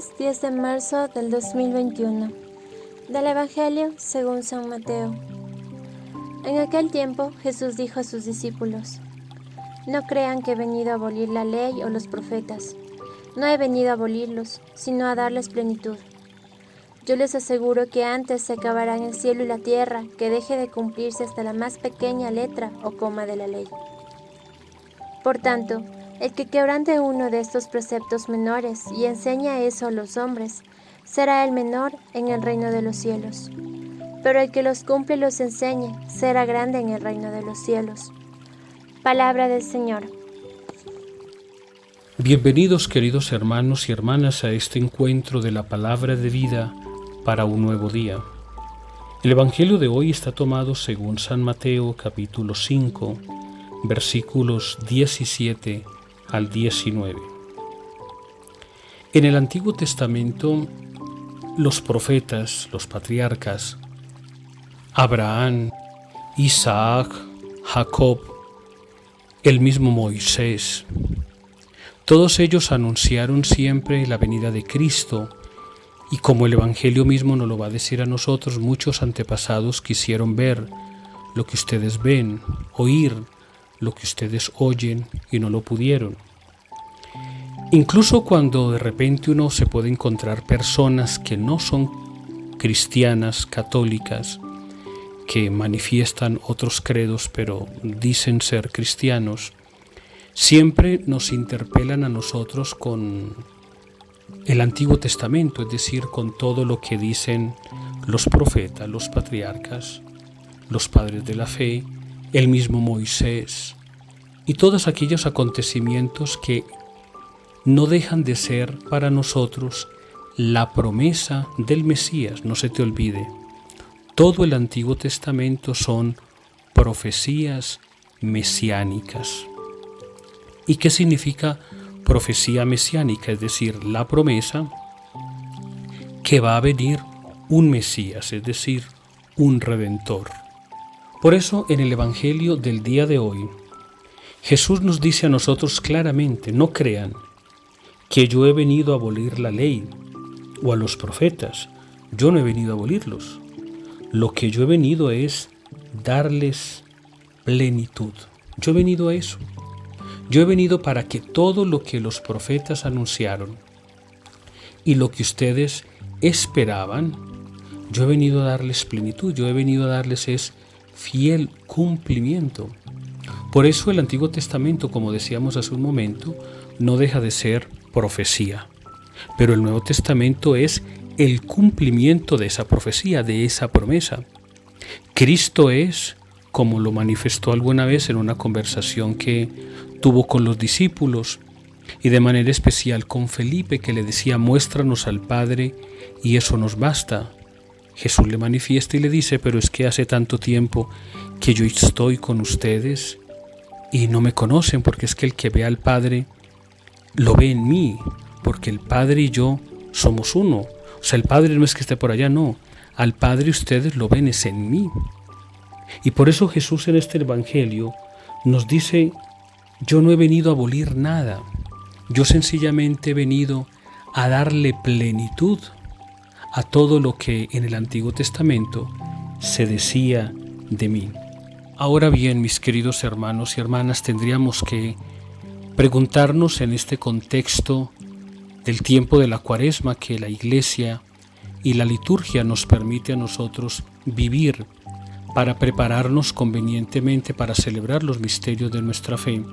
Lunes 10 de marzo del 2021. Del Evangelio según San Mateo. En aquel tiempo Jesús dijo a sus discípulos: No crean que he venido a abolir la ley o los profetas. No he venido a abolirlos, sino a darles plenitud. Yo les aseguro que antes se acabarán el cielo y la tierra que deje de cumplirse hasta la más pequeña letra o coma de la ley. Por tanto, el que quebrante uno de estos preceptos menores y enseña eso a los hombres, será el menor en el reino de los cielos. Pero el que los cumple y los enseñe, será grande en el reino de los cielos. Palabra del Señor. Bienvenidos, queridos hermanos y hermanas, a este encuentro de la palabra de vida para un nuevo día. El Evangelio de hoy está tomado según San Mateo, capítulo 5, versículos 17 al 19. En el Antiguo Testamento, los profetas, los patriarcas, Abraham, Isaac, Jacob, el mismo Moisés, todos ellos anunciaron siempre la venida de Cristo, y como el Evangelio mismo nos lo va a decir a nosotros, muchos antepasados quisieron ver lo que ustedes ven, oír lo que ustedes oyen y no lo pudieron. Incluso cuando de repente uno se puede encontrar personas que no son cristianas, católicas, que manifiestan otros credos pero dicen ser cristianos, siempre nos interpelan a nosotros con el Antiguo Testamento, es decir, con todo lo que dicen los profetas, los patriarcas, los padres de la fe, el mismo Moisés y todos aquellos acontecimientos que no dejan de ser para nosotros la promesa del Mesías. No se te olvide, todo el Antiguo Testamento son profecías mesiánicas. ¿Y qué significa profecía mesiánica? Es decir, la promesa que va a venir un Mesías, es decir, un Redentor. Por eso, en el Evangelio del día de hoy, Jesús nos dice a nosotros claramente: no crean que yo he venido a abolir la ley o a los profetas. Yo no he venido a abolirlos. Lo que yo he venido es darles plenitud. Yo he venido a eso. Yo he venido para que todo lo que los profetas anunciaron y lo que ustedes esperaban, yo he venido a darles plenitud. Yo he venido a darles es fiel cumplimiento. Por eso el Antiguo Testamento, como decíamos hace un momento, no deja de ser profecía. Pero el Nuevo Testamento es el cumplimiento de esa profecía, de esa promesa. Cristo es, como lo manifestó alguna vez en una conversación que tuvo con los discípulos, y de manera especial con Felipe, que le decía: muéstranos al Padre y eso nos basta. Jesús le manifiesta y le dice: pero es que hace tanto tiempo que yo estoy con ustedes y no me conocen, porque es que el que ve al Padre lo ve en mí, porque el Padre y yo somos uno. O sea, el Padre no es que esté por allá, no. Al Padre ustedes lo ven es en mí. Y por eso Jesús en este Evangelio nos dice: yo no he venido a abolir nada. Yo sencillamente he venido a darle plenitud a todo lo que en el Antiguo Testamento se decía de mí. Ahora bien, mis queridos hermanos y hermanas, tendríamos que preguntarnos en este contexto del tiempo de la Cuaresma que la Iglesia y la liturgia nos permite a nosotros vivir para prepararnos convenientemente para celebrar los misterios de nuestra fe,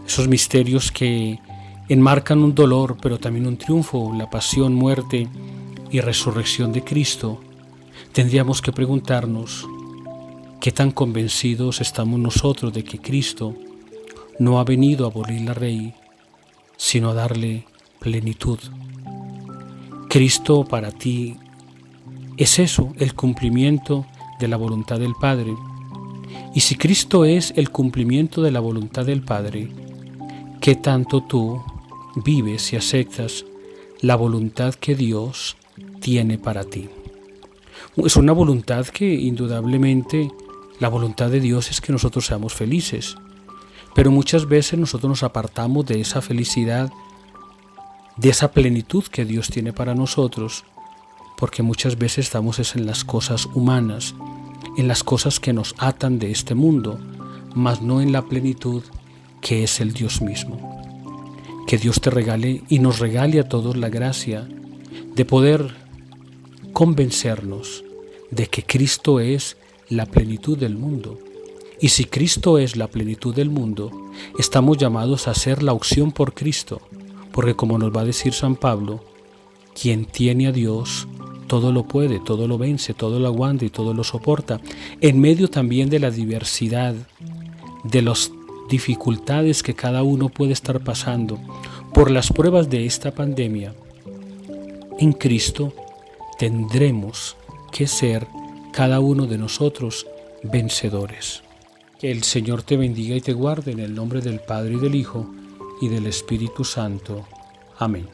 esos misterios que enmarcan un dolor pero también un triunfo, la pasión, muerte y resurrección de Cristo. Tendríamos que preguntarnos: ¿qué tan convencidos estamos nosotros de que Cristo no ha venido a abolir la ley, sino a darle plenitud? Cristo para ti es eso, el cumplimiento de la voluntad del Padre. Y si Cristo es el cumplimiento de la voluntad del Padre, ¿qué tanto tú vives y aceptas la voluntad que Dios tiene para ti? Es una voluntad que indudablemente, la voluntad de Dios es que nosotros seamos felices, pero muchas veces nosotros nos apartamos de esa felicidad de esa plenitud que Dios tiene para nosotros, porque muchas veces estamos en las cosas humanas, en las cosas que nos atan de este mundo, mas no en la plenitud que es el Dios mismo. Que Dios te regale y nos regale a todos la gracia de poder convencernos de que Cristo es la plenitud del mundo. Y si Cristo es la plenitud del mundo, estamos llamados a hacer la opción por Cristo, porque como nos va a decir San Pablo, quien tiene a Dios, todo lo puede, todo lo vence, todo lo aguanta y todo lo soporta, en medio también de la diversidad, de las dificultades que cada uno puede estar pasando por las pruebas de esta pandemia. En Cristo tendremos que ser cada uno de nosotros vencedores. Que el Señor te bendiga y te guarde en el nombre del Padre y del Hijo y del Espíritu Santo. Amén.